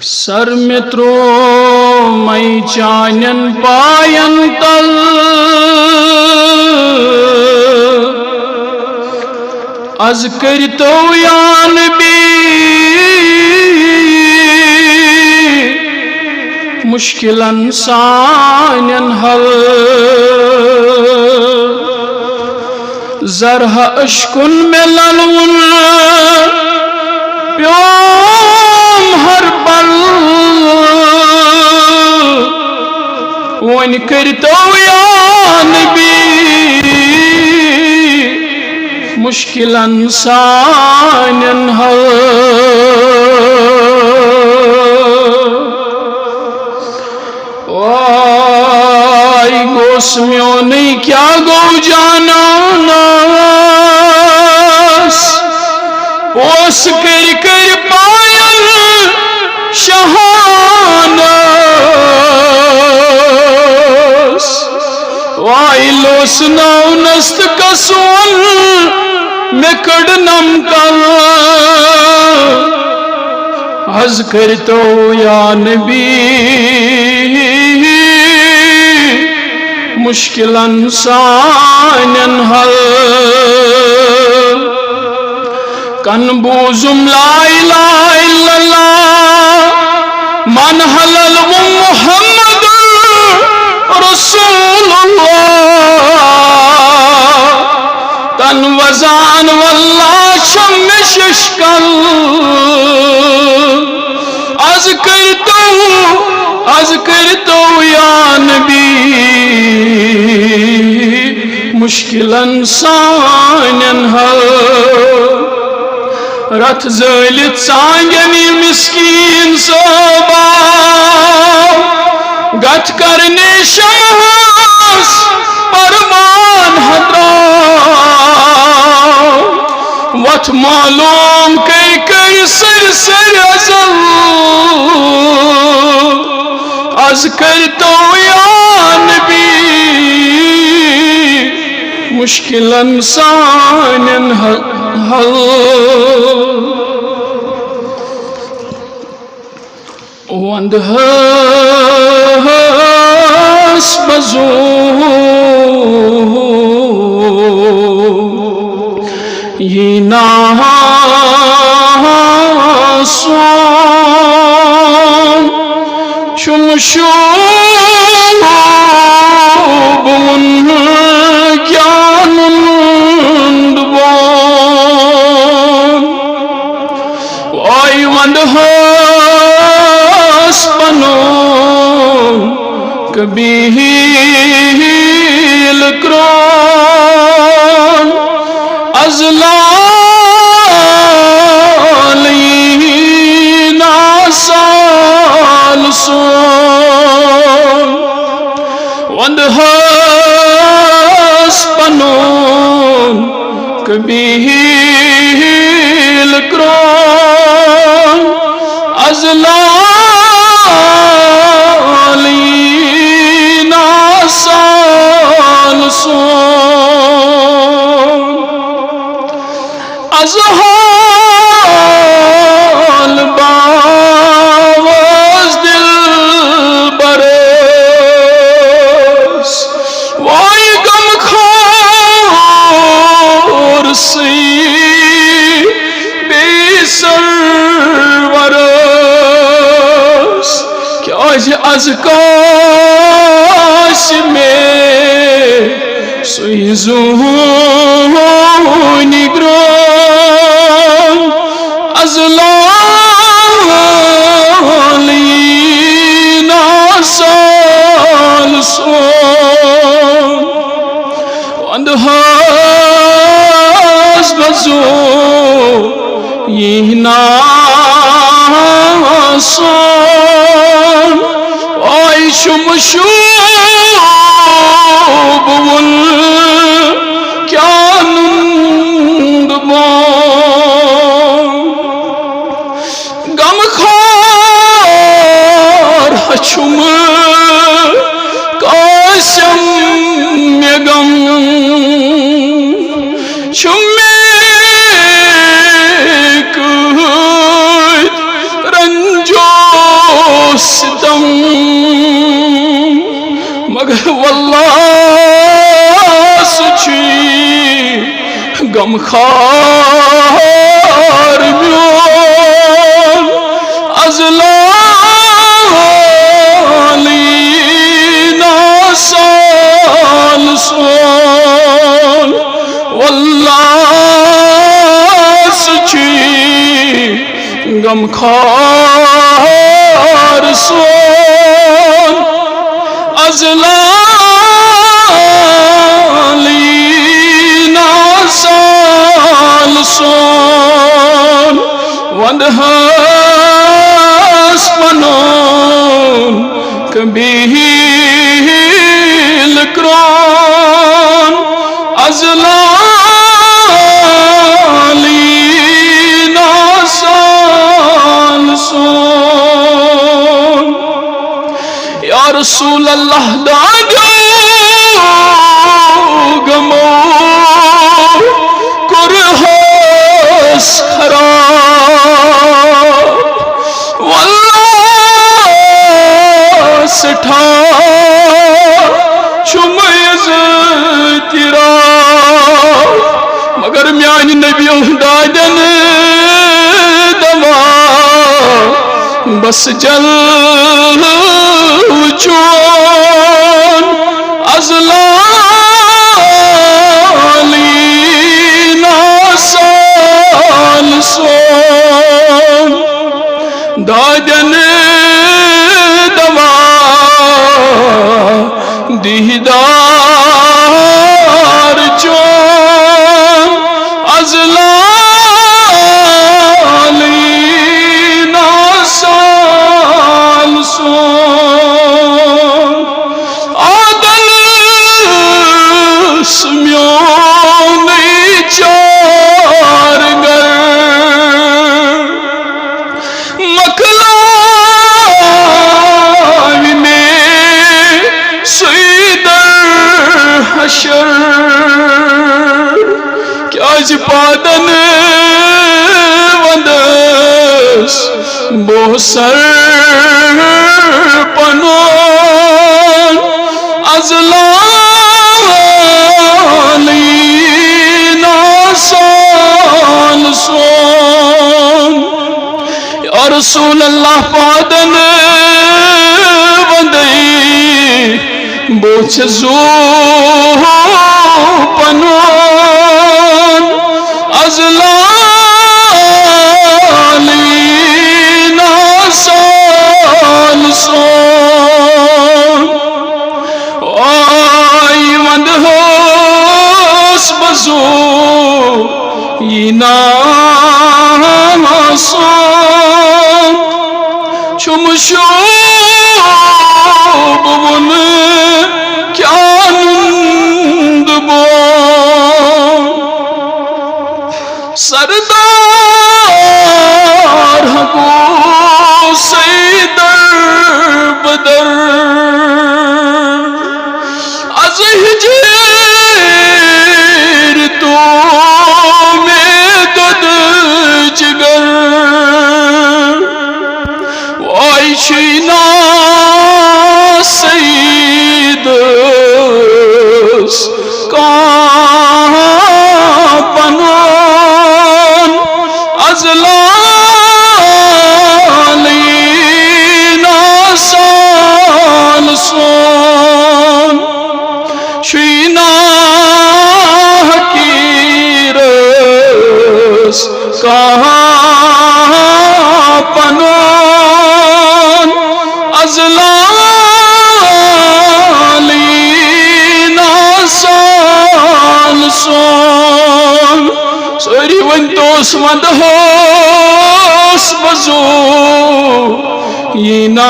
سر میں ترومے چانین پاین تل از کرتو یا نبی مشکلن سانین حل زرہ اشکن میں للون پیوم ہر پل ون کرتو یا نبی مشکلن سانین حل وائی گوس میونی کیا گو جاناناس پوس کر کر پائل شہاناس وائی لوس نو نست کسون میں کڑنم کل عز کرتو یا نبی مشکلن سانین حل کن بوزم لا الہ الا اللہ من حلل محمد رسول اللہ تن وزان واللہ شم ششکل از کرتو یا نبی مشکلن سانین حل رت زالت سانگنی مسکین صوبا گت کرنے شمس پرمان حدراؤ وت معلوم کئی کئی سر سر ازل از کرتو یا نبی مشکلن سانین حل وند ہس بزو یہ ناسون چم شوبون گیانند بون وائی وند ہس پنون کبیل کرون ازلالین آسال سون وند ہس پنون کبیل کرون ازلالین آسال سون ازحال باوز دل برس وائی غم خور سی بے سرورس کیا از کاش میں سوئی زونی گرون ازلالین آسال سون وند ہس بزو یہ ناسون آئی شم شوبون گیانند بون غم خور ہچم قاسم میں غم غم خار میون از لالی ناسال سون والله سچی غم خار سون از لالی ناسال سون وند هست منون کبیل کرون از لالی ناسال سون یا رسول اللہ دادو گمو کرہس خراب واللہ سٹھا چمیز تیرا مگر میانی نبیوں دادن دوا بس جل چون از لالی ناسال سون دادن دوا دیدار چون از لالی ناسال سون آدل سمیونی چارگر مکلاوی میں سیدر حشر کیا پادن وندس بوسر پنون از لالی ناسال سون یا رسول اللہ پادن وندئی بوچھ زو پنون از لالی ناسال سون آئی وند ہوس بزو نام سون چم شوب ون کیا نند بون سردار حقو سیدر بدر از ہجر تو میں دد جگر وائشینا سیدس پنون از لالی ناسال سون شینا حکیرس پنون از لالی ناسال سون سوری ونتوس مند ہوس بزو یہ ناسون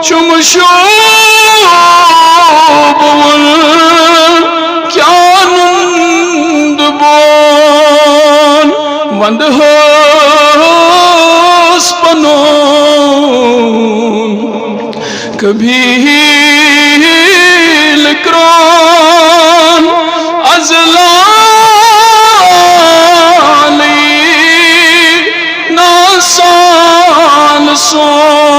چم شوب ون کیا نند بون وند ہوس پنون کبھی لکرون از لالی ناسال سون